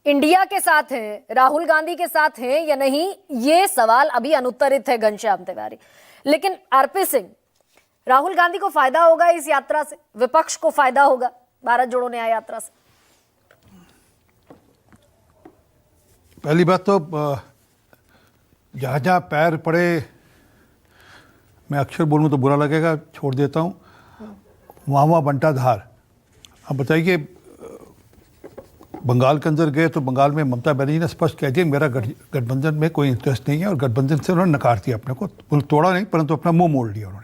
India के साथ हैं, राहुल गांधी के साथ हैं या नहीं, ये सवाल अभी अनुत्तरित है घनश्याम तिवारी। लेकिन आरपी सिंह, राहुल गांधी को फायदा होगा इस यात्रा से, विपक्ष को फायदा होगा भारत जोड़ो न्याय यात्रा से? पहली बात तो जहाँ जहाँ पैर पड़े, मैं अक्षर बोलूँ तो बुरा लगेगा, छोड़ देता हूँ, वहाँ वहाँ बंटा धार। अब बताइए, बंगाल के अंदर गए तो बंगाल में ममता बनर्जी ने स्पष्ट कह दिया मेरा गठबंधन में कोई इंटरेस्ट नहीं है, और गठबंधन से उन्होंने नकार दिया अपने को, तोड़ा नहीं परंतु अपना मुंह मोड़ लिया उन्होंने।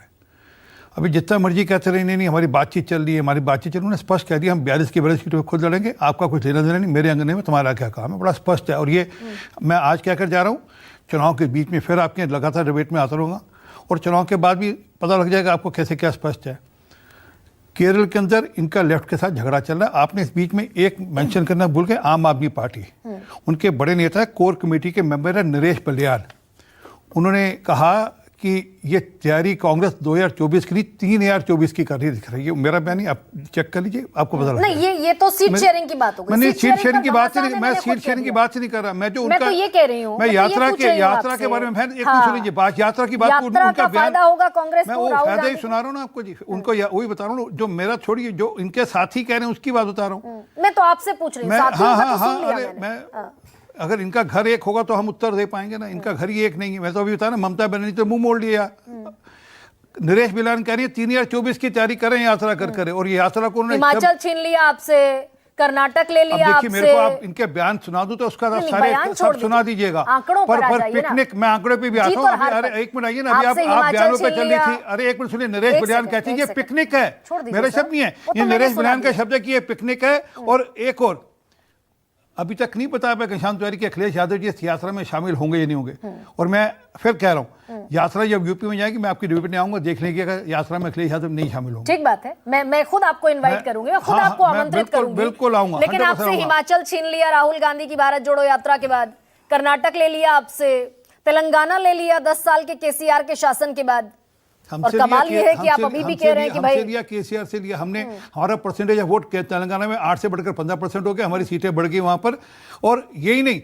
अभी जितना मर्जी कहते रहे नहीं हमारी बातचीत चल रही है, हमारी बातचीत चल रही है, उन्होंने स्पष्ट कह दिया हम 42 की 42 सीटों पर खुद लड़ेंगे, आपका कुछ लेना देना नहीं, मेरे अंगने में तुम्हारा क्या काम है, बड़ा स्पष्ट है। और ये मैं आज कहकर जा रहा हूँ, चुनाव के बीच में फिर आपके लगातार डिबेट में आता रहूँगा, और चुनाव के बाद भी पता लग जाएगा आपको कैसे क्या स्पष्ट है। केरल के अंदर इनका लेफ्ट के साथ झगड़ा चल रहा है। आपने इस बीच में एक मेंशन करना भूल गए, आम आदमी पार्टी, उनके बड़े नेता कोर कमेटी के मेंबर है नरेश बलियान। उन्होंने कहा कि ये तैयारी कांग्रेस 2024 की नहीं 3024 की कर रही दिख रही है। मेरा बयान नहीं, आप चेक कर लीजिए, आपको पता लगेगा। नहीं, ये तो सीट शेयरिंग की बात हो गई। मैंने सीट शेयरिंग की बात से नहीं, मैं सीट शेयरिंग की बात से नहीं कर रहा, मैं जो उनका, मैं तो ये कह रही हूं, मैं यात्रा के बारे में एक सुन लीजिए बात, यात्रा की बात, उनका फायदा होगा कांग्रेस को, मैं वो फायदा ही सुना रहा हूँ ना आपको जी, उनको वही बता रहा हूँ जो मेरा, छोड़िए जो इनके साथी कह रहे हैं उसकी बात बता रहा हूँ मैं। तो आपसे पूछ रही हूँ, हाँ, अरे मैं, अगर इनका घर एक होगा तो हम उत्तर दे पाएंगे ना, इनका घर ही एक नहीं है। मैं तो अभी बताया ना, ममता बनर्जी तो मुंह मोड़ लिया। नरेश बिलान कह रही है 3024 की तैयारी करें, यात्रा कर और ये यात्रा को हिमाचल छीन लिया आपसे, कर्नाटक ले लिया आपसे। मेरे को आप इनके बयान सुना दूं तो उसका सारे सब सुना दीजिएगा, पर पिकनिक, मैं आंकड़े पे भी आता हूँ। अरे एक मिनट आइए ना, अभी आप बयानों पे चल रही थी। अरे एक मिनट सुनिए, नरेश बिलान कहती है ये पिकनिक है, मेरे शब्द नहीं है, ये नरेश बिलान का शब्द है कि ये पिकनिक है। और एक और अभी तक नहीं पता है घनश्याम तिवारी के अखिलेश यादव जी इस यात्रा में शामिल होंगे या नहीं होंगे। और मैं फिर कह रहा हूँ, यात्रा जब यूपी में जाएगी मैं आपकी डिबेट में आऊंगा देखने की, अगर यात्रा में अखिलेश यादव नहीं शामिल होंगे। ठीक बात है, मैं खुद आपको इनवाइट करूंगी, मैं खुद आपको आमंत्रित करूंगी, बिल्कुल आऊंगा। लेकिन आपसे हिमाचल छीन लिया राहुल गांधी की भारत जोड़ो यात्रा के बाद, कर्नाटक ले लिया आपसे, तेलंगाना ले लिया 10 साल के केसीआर के शासन के बाद। और कमाल ये है कि आप अभी भी कह रहे हैं कि भाई लिया केसीआर से लिया हमने, हमारा परसेंटेज ऑफ वोट तेलंगाना में 8 से बढ़कर 15% हो गया, हमारी सीटें बढ़ गई वहां पर। और यही नहीं,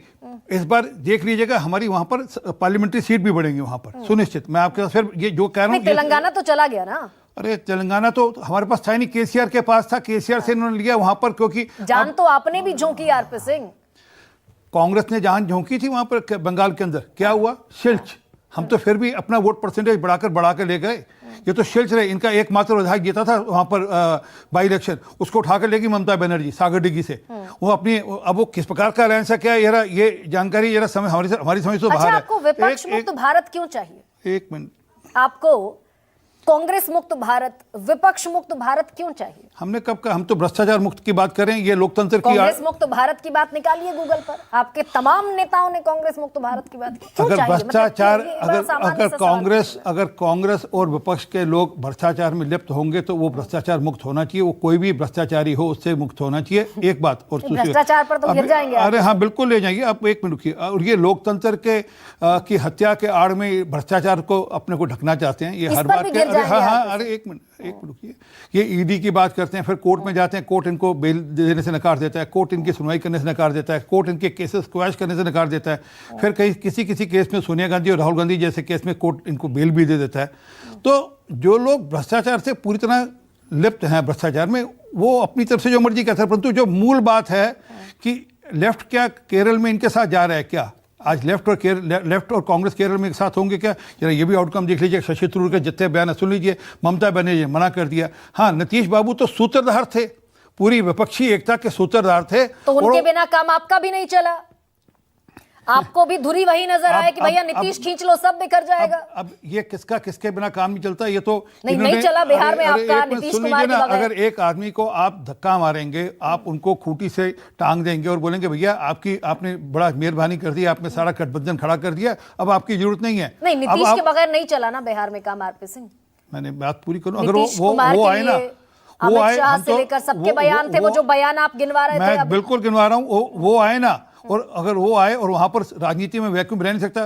इस बार देख लीजिएगा हमारी वहां पर पार्लियामेंट्री सीट भी बढ़ेंगी वहां पर सुनिश्चित। मैं आपके साथ फिर ये जो कह रहा हूँ, तेलंगाना तो चला गया ना। अरे तेलंगाना तो हमारे पास था ही नहीं, केसीआर के पास था, केसीआर से इन्होंने लिया वहां पर, क्योंकि जान तो आपने भी झोंकी आरपी सिंह, कांग्रेस ने जान झोंकी थी वहां पर बंगाल के अंदर, क्या हुआ? शिल्च। हम तो फिर भी अपना वोट परसेंटेज बढ़ा कर ले गए। ये तो शिल्च रहे, इनका एकमात्र विधायक जीता था वहां पर बाई इलेक्शन, उसको उठाकर लेगी ममता बनर्जी सागरडिगी से। वो अपनी, अब वो किस प्रकार का अलायंस है क्या, ये जानकारी जरा हमारी समझ से बाहर है। आपको विपक्ष मुक्त भारत क्यों चाहिए? एक मिनट, आपको कांग्रेस मुक्त भारत, विपक्ष मुक्त भारत क्यों चाहिए? हमने कब कहा? हम तो भ्रष्टाचार मुक्त की बात करें, ये लोकतंत्र की। कांग्रेस मुक्त भारत की बात निकालिए गूगल पर, आपके तमाम नेताओं ने कांग्रेस मुक्त भारत की बात की। क्यों अगर चाहिए? भ्रष्टाचार, मतलब अगर कांग्रेस और विपक्ष के लोग भ्रष्टाचार में लिप्त होंगे तो वो भ्रष्टाचार मुक्त होना चाहिए, वो कोई भी भ्रष्टाचारी हो उससे मुक्त होना चाहिए। एक बात और भ्रष्टाचार पर तो गिर जाएंगे। अरे हाँ बिल्कुल ले जाएंगे आप, एक मिनट रुकिए। और ये लोकतंत्र के की हत्या के आड़ में भ्रष्टाचार को अपने को ढकना चाहते हैं, ये हर बात के। अरे हाँ, अरे एक मिनट रुकिए, ये ईडी की बात करते हैं, फिर कोर्ट में जाते हैं, कोर्ट इनको बेल देने से नकार देता है, कोर्ट इनकी सुनवाई करने से नकार देता है, कोर्ट इनके केसेस क्वैश करने से नकार देता है, फिर कहीं किसी केस में सोनिया गांधी और राहुल गांधी जैसे केस में कोर्ट इनको बेल भी दे देता है। तो जो लोग भ्रष्टाचार से पूरी तरह लिप्त हैं, भ्रष्टाचार में, वो अपनी तरफ से जो मर्जी कहते हैं, परंतु जो मूल बात है कि लेफ्ट क्या केरल में इनके साथ जा रहा है क्या? आज लेफ्ट और कांग्रेस केरल में एक साथ होंगे क्या? जरा ये भी आउटकम देख लीजिए। शशि थरूर के जितने बयान सुन लीजिए, ममता बनर्जी मना कर दिया। हाँ, नीतीश बाबू तो सूत्रधार थे, पूरी विपक्षी एकता के सूत्रधार थे, तो उनके बिना काम आपका भी नहीं चला। आपको भी धुरी वही नजर आए कि भैया नीतीश खींच लो सब बिखर जाएगा। अब ये किसके बिना काम नहीं चलता, ये तो नहीं चला बिहार में आपका नीतीश कुमार के बगैर। अगर एक आदमी को आप धक्का मारेंगे, आप उनको खूंटी से टांग देंगे और बोलेंगे भैया आपने बड़ा मेहरबानी कर दी, आपने सारा गठबंधन खड़ा कर दिया, अब आपकी जरूरत नहीं है। नहीं, नीतीश के बगैर नहीं चला ना बिहार में काम आरपी सिंह। मैंने बात पूरी करूं, अगर वो आए ना, अमित शाह से लेकर सबके बयान थे, वो जो बयान आप गिनवा रहे थे, मैं बिल्कुल गिनवा रहा हूँ, वो आए ना, और अगर वो आए और वहां पर राजनीति में वैक्यूम रह नहीं सकता,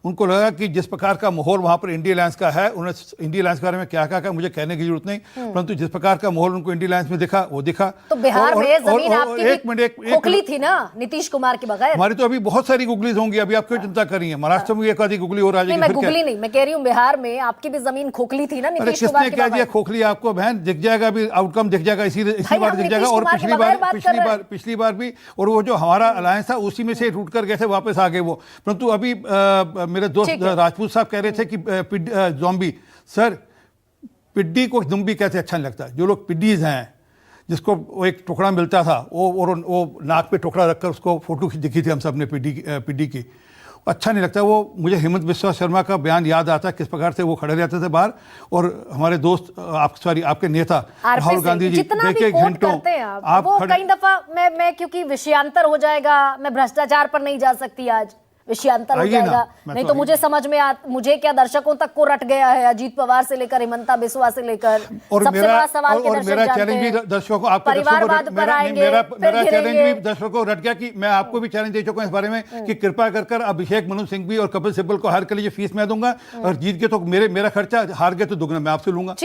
उनको लगा कि जिस प्रकार का माहौल वहां पर इंडिया अलायंस का है, उन्होंने इंडिया अलायंस के बारे में क्या कहा मुझे कहने की जरूरत नहीं, परंतु जिस प्रकार का माहौल उनको इंडिया अलायंस में दिखा वो दिखा। तो बिहार में जमीन आपकी एक खोखली थी ना नीतीश कुमार के बगैर। हमारी तो अभी बहुत सारी गुगलीज होंगी, अभी आप क्यों चिंता कर रही हैं? महाराष्ट्र में भी एक आधी गुगली और आ जाएगी। मैं गुगली नहीं, मैं कह रही हूँ बिहार में आपकी भी जमीन खोखली थी ना नीतीश कुमार के क्या दिया बगैर। खोखली आपको? बहन दिख जाएगा, अभी आउटकम दिख जाएगा, इसी बार दिख जाएगा। और पिछली बार भी, और वो जो हमारा अलायंस था उसी में से टूट कर गए थे, वापस आ गए वो। परंतु अभी मेरे दोस्त राजपूत साहब कह रहे थे कि ज़ॉम्बी, सर पिड्डी को ज़ॉम्बी कहते अच्छा नहीं लगता। जो लोग पिड्डीज हैं, जिसको वो एक टुकड़ा मिलता था, वो नाक पे टुकड़ा रखकर उसको फोटो दिखी थी हम सब ने पिड्डी की, अच्छा नहीं लगता वो। मुझे हेमंत बिस्वा शर्मा का बयान याद आता है, किस प्रकार से वो खड़े रहते थे बाहर, और हमारे दोस्त आपके नेता राहुल गांधी जी, देखिए घंटों आप वो कई दफा मैं क्योंकि विषयांतर हो जाएगा, मैं भ्रष्टाचार पर नहीं जा सकती, आज विषयांतर हो जाएगा, नहीं तो मुझे समझ में मुझे क्या दर्शकों तक को रट गया है, अजीत पवार से लेकर हेमंता बिस्वा से लेकर, और सबसे बड़ा सवाल के दर्शक मेरा जानते चैलेंज भी हैं। दर्शकों को, आपके परिवारवाद पर आएंगे, मेरा चैलेंज भी दर्शकों को रट गया कि मैं आपको भी चैलेंज दे चुका हूं इस बारे में कि कृपा कर अभिषेक मनु सिंघवी और कपिल सिब्बल को हार के लिए फीस मैं दूंगा, और जीत के तो मेरा खर्चा, हार गए तो दुगना मैं आपसे लूंगा।